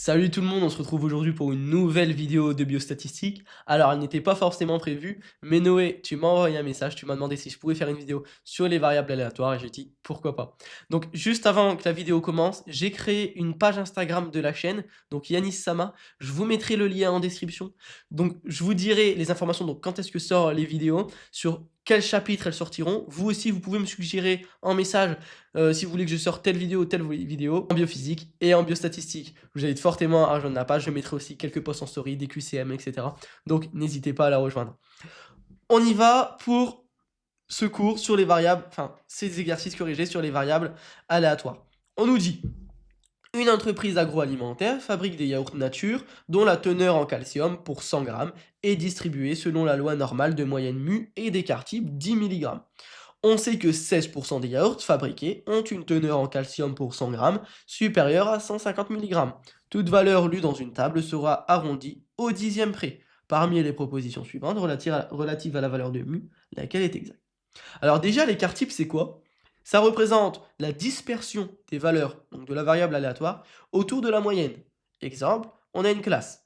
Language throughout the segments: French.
Salut tout le monde, on se retrouve aujourd'hui pour une nouvelle vidéo de biostatistique. Alors, elle n'était pas forcément prévue, mais Noé, tu m'as envoyé un message, tu m'as demandé si je pouvais faire une vidéo sur les variables aléatoires et j'ai dit pourquoi pas. Donc, juste avant que la vidéo commence, j'ai créé une page Instagram de la chaîne, donc Yanis Sama. Je vous mettrai le lien en description. Donc, je vous dirai les informations, donc quand est-ce que sortent les vidéos, sur quel chapitre elles sortiront. Vous aussi, vous pouvez me suggérer en message si vous voulez que je sorte telle vidéo ou telle vidéo en biophysique et en biostatistique. Vous invite fortement à rejoindre la page. Je mettrai aussi quelques posts en story, des QCM, etc. Donc n'hésitez pas à la rejoindre. On y va pour ce cours sur les variables, enfin ces exercices corrigés sur les variables aléatoires. On nous dit: une entreprise agroalimentaire fabrique des yaourts nature dont la teneur en calcium pour 100 grammes est distribuée selon la loi normale de moyenne mu et d'écart type 10 mg. On sait que 16% des yaourts fabriqués ont une teneur en calcium pour 100 grammes supérieure à 150 mg. Toute valeur lue dans une table sera arrondie au dixième près, parmi les propositions suivantes relatives à la valeur de mu, laquelle est exacte. Alors déjà, l'écart type, c'est quoi? Ça représente la dispersion des valeurs, donc de la variable aléatoire, autour de la moyenne. Exemple, on a une classe.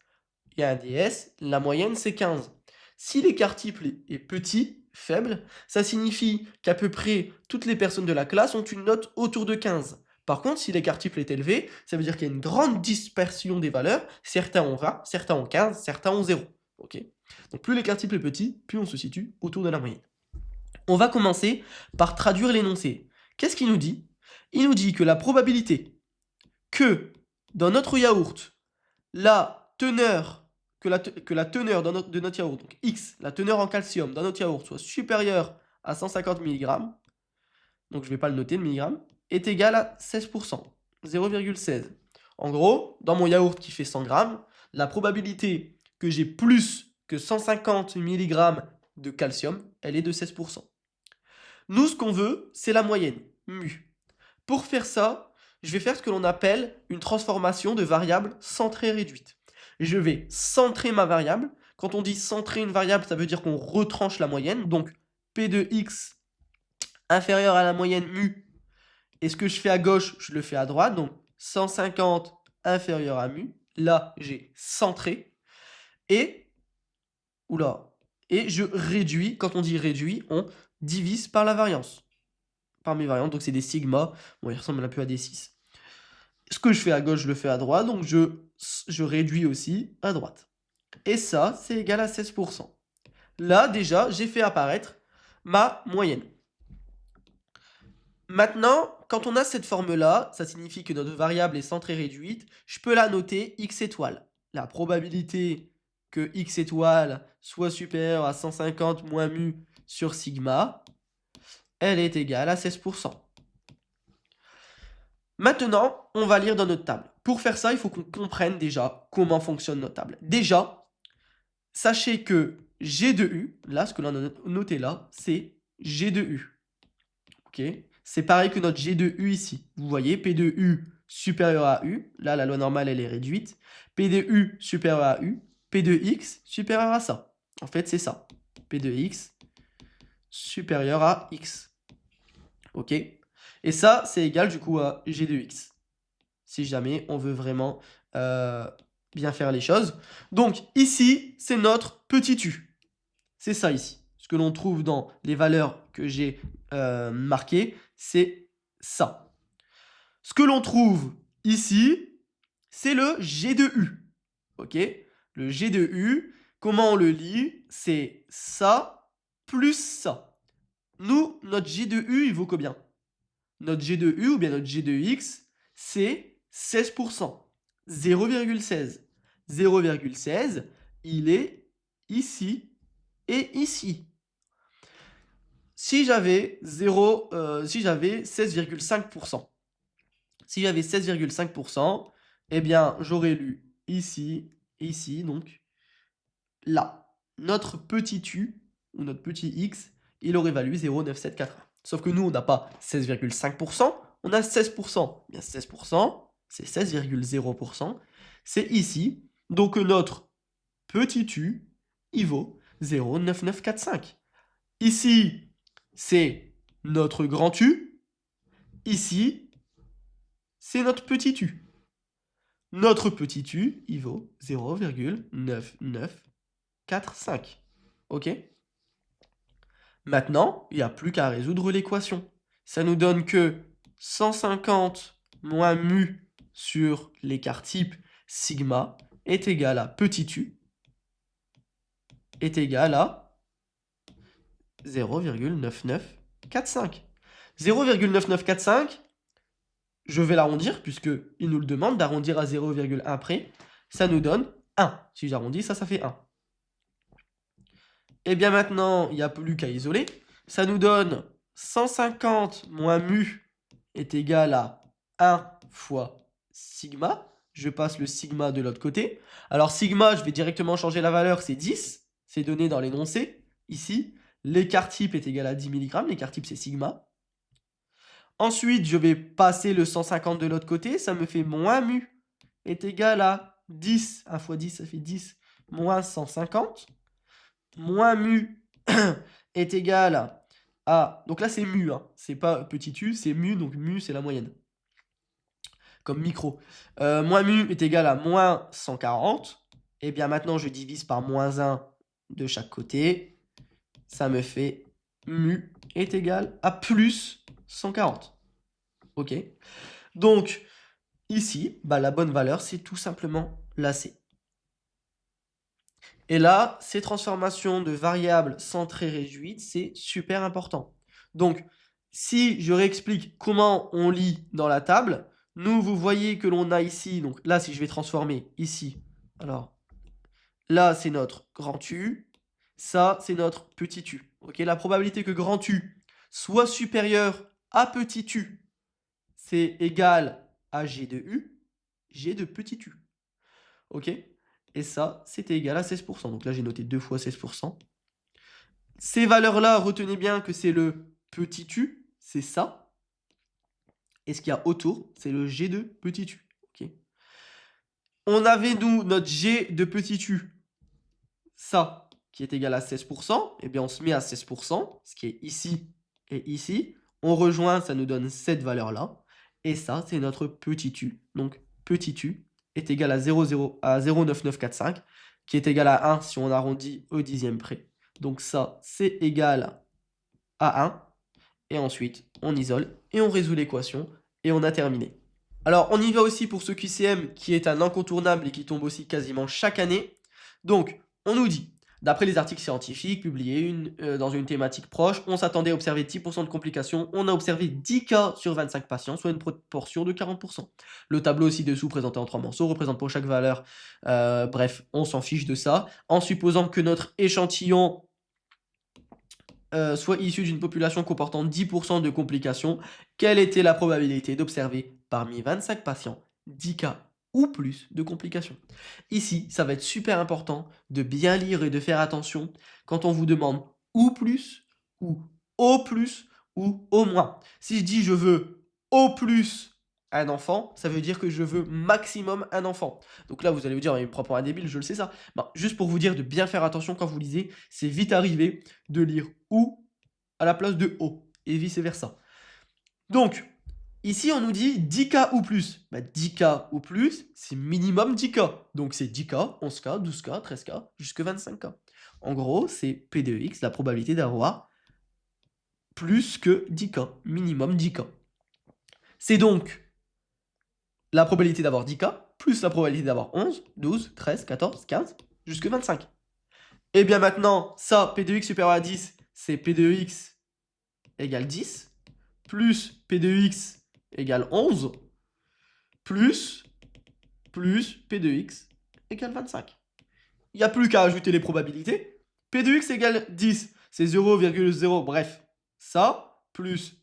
Il y a un DS, la moyenne c'est 15. Si l'écart type est petit, faible, ça signifie qu'à peu près toutes les personnes de la classe ont une note autour de 15. Par contre, si l'écart type est élevé, ça veut dire qu'il y a une grande dispersion des valeurs. Certains ont 20, certains ont 15, certains ont 0. Ok. Donc plus l'écart type est petit, plus on se situe autour de la moyenne. On va commencer par traduire l'énoncé. Qu'est-ce qu'il nous dit? Il nous dit que la probabilité que dans notre yaourt, la teneur, que la teneur de notre yaourt, donc X, la teneur en calcium dans notre yaourt soit supérieure à 150 mg, donc je ne vais pas le noter le milligramme, est égale à 16%, 0,16. En gros, dans mon yaourt qui fait 100 grammes, la probabilité que j'ai plus que 150 mg de calcium, elle est de 16%. Nous, ce qu'on veut, c'est la moyenne, mu. Pour faire ça, je vais faire ce que l'on appelle une transformation de variable centrée réduite. Je vais centrer ma variable. Quand on dit centrer une variable, ça veut dire qu'on retranche la moyenne. Donc, P de x inférieur à la moyenne mu. Et ce que je fais à gauche, je le fais à droite. Donc, 150 inférieur à mu. Là, j'ai centré. Et, oula, et je réduis. Quand on dit réduit, on divise par la variance. Par mes variantes, donc c'est des sigma. Bon, il ressemble un peu à des 6. Ce que je fais à gauche, je le fais à droite, donc je réduis aussi à droite. Et ça, c'est égal à 16%. Là, déjà, j'ai fait apparaître ma moyenne. Maintenant, quand on a cette forme-là, ça signifie que notre variable est centrée réduite, je peux la noter x étoile. La probabilité que x étoile soit supérieure à 150 moins mu sur sigma, elle est égale à 16%. Maintenant, on va lire dans notre table. Pour faire ça, il faut qu'on comprenne déjà comment fonctionne notre table. Déjà, sachez que G de U, là, ce que l'on a noté là, c'est G de U. Ok? C'est pareil que notre G de U ici. Vous voyez, P de U supérieur à U. Là, la loi normale, elle est réduite. P de U supérieur à U. P de X supérieur à ça. En fait, c'est ça. P de X supérieur à X. Ok? Et ça, c'est égal du coup à G de X. Si jamais on veut vraiment bien faire les choses. Donc ici, c'est notre petit u. C'est ça ici. Ce que l'on trouve dans les valeurs que j'ai marquées, c'est ça. Ce que l'on trouve ici, c'est le G de U. Ok? Le G de U, comment on le lit? C'est ça plus ça. Nous, notre G de U, il vaut combien? Notre G de U ou bien notre G de X, c'est 16%. 0,16. 0,16, il est ici et ici. Si j'avais 16,5%, si j'avais 16,5%, eh bien, j'aurais lu ici, ici, donc là. Notre petit u, ou notre petit x, il aurait valu 0,9741. Sauf que nous, on n'a pas 16,5%, on a 16%. Bien 16%, c'est 16,0%, c'est ici. Donc notre petit u, il vaut 0,9945. Ici, c'est notre grand U. Ici, c'est notre petit u. notre petit u, il vaut 0,9945. OK? Maintenant, il n'y a plus qu'à résoudre l'équation. Ça nous donne que 150 moins mu sur l'écart type sigma est égal à petit u est égal à 0,9945. 0,9945, je vais l'arrondir, puisqu'il nous le demande d'arrondir à 0,1 près. Ça nous donne 1. Si j'arrondis, ça fait 1. Et bien maintenant, il n'y a plus qu'à isoler. Ça nous donne 150 moins mu est égal à 1 fois sigma. Je passe le sigma de l'autre côté. Alors sigma, je vais directement changer la valeur, c'est 10. C'est donné dans l'énoncé, ici. L'écart type est égal à 10 mg. L'écart type, c'est sigma. Ensuite, je vais passer le 150 de l'autre côté. Ça me fait moins mu est égal à 10. 1 fois 10, ça fait 10 moins 150. Moins mu est égal à... Donc là, c'est mu. Hein. C'est pas petit u, c'est mu. Donc mu, c'est la moyenne. Comme micro. Moins mu est égal à moins 140. Et bien maintenant, je divise par moins 1 de chaque côté. Ça me fait mu est égal à plus 140. OK. Donc, ici, la bonne valeur, c'est tout simplement la C. Et là, ces transformations de variables centrées réduites, c'est super important. Donc, si je réexplique comment on lit dans la table, nous, vous voyez que l'on a ici, donc là, si je vais transformer ici, alors, là, c'est notre grand U, ça, c'est notre petit u. Ok, la probabilité que grand U soit supérieur à petit u, c'est égal à G de U, G de petit u. Ok, et ça, c'était égal à 16%. Donc là, j'ai noté 2 fois 16%. Ces valeurs-là, retenez bien que c'est le petit u, c'est ça. Et ce qu'il y a autour, c'est le G de petit u. Okay. On avait, nous, notre G de petit u, ça, qui est égal à 16%. Eh bien, on se met à 16%, ce qui est ici et ici. On rejoint, ça nous donne cette valeur-là. Et ça, c'est notre petit u. Donc, petit u est égal à 0,9945, qui est égal à 1 si on arrondit au dixième près. Donc ça, c'est égal à 1. Et ensuite, on isole et on résout l'équation et on a terminé. Alors, on y va aussi pour ce QCM qui est un incontournable et qui tombe aussi quasiment chaque année. Donc, on nous dit, d'après les articles scientifiques publiés dans une thématique proche, on s'attendait à observer 10% de complications. On a observé 10 cas sur 25 patients, soit une proportion de 40%. Le tableau ci-dessous, présenté en 3 morceaux, représente pour chaque valeur. Bref, on s'en fiche de ça. En supposant que notre échantillon soit issu d'une population comportant 10% de complications, quelle était la probabilité d'observer parmi 25 patients 10 cas ou plus de complications? Ici, ça va être super important de bien lire et de faire attention quand on vous demande ou plus, ou au plus, ou au moins. Si je dis je veux au plus un enfant, ça veut dire que je veux maximum un enfant. Donc là, vous allez vous dire, il me prend pour un débile, je le sais ça. Juste pour vous dire de bien faire attention quand vous lisez, c'est vite arrivé de lire ou à la place de au, et vice versa. Donc, ici, on nous dit 10 cas ou plus. 10 cas ou plus, c'est minimum 10 cas. Donc, c'est 10 cas, 11 cas, 12 cas, 13 cas, jusque 25 cas. En gros, c'est P de X, la probabilité d'avoir plus que 10 cas, minimum 10 cas. C'est donc la probabilité d'avoir 10 cas, plus la probabilité d'avoir 11, 12, 13, 14, 15, jusque 25. Et bien maintenant, ça, P de X supérieur à 10, c'est P de X égale 10, plus P de X égale 11, plus P de X égale 25. Il n'y a plus qu'à ajouter les probabilités. P de X égale 10, c'est 0,0, bref, ça, plus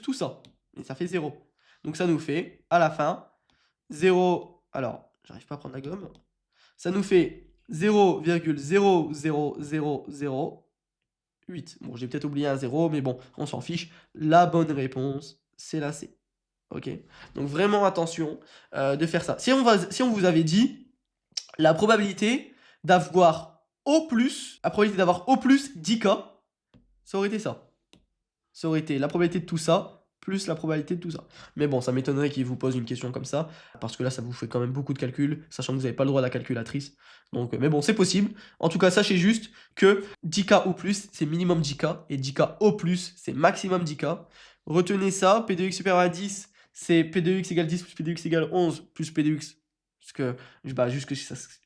tout ça. Et ça fait 0. Donc ça nous fait, à la fin, 0... Alors, j'arrive pas à prendre la gomme. Ça nous fait 0,00008. Bon, j'ai peut-être oublié un 0, mais bon, on s'en fiche. La bonne réponse, c'est la C. Ok. Donc vraiment attention de faire ça. Si on vous avait dit la probabilité d'avoir au plus 10 cas, ça aurait été ça. Ça aurait été la probabilité de tout ça, plus la probabilité de tout ça. Mais bon, ça m'étonnerait qu'il vous pose une question comme ça, parce que là, ça vous fait quand même beaucoup de calculs, sachant que vous n'avez pas le droit à la calculatrice. Donc, mais bon, c'est possible. En tout cas, sachez juste que 10K ou plus, c'est minimum 10K, et 10K au plus, c'est maximum 10K. Retenez ça, P de x supérieur à 10, c'est P de x égale 10 plus P de x égale 11 plus P de x,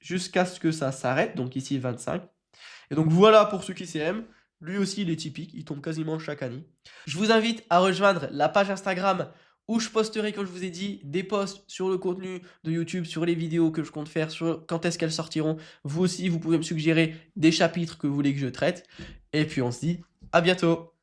jusqu'à ce que ça s'arrête, donc ici 25. Et donc voilà pour ce qui CM. Lui aussi, il est typique, il tombe quasiment chaque année. Je vous invite à rejoindre la page Instagram où je posterai, comme je vous ai dit, des posts sur le contenu de YouTube, sur les vidéos que je compte faire, sur quand est-ce qu'elles sortiront. Vous aussi, vous pouvez me suggérer des chapitres que vous voulez que je traite. Et puis on se dit à bientôt.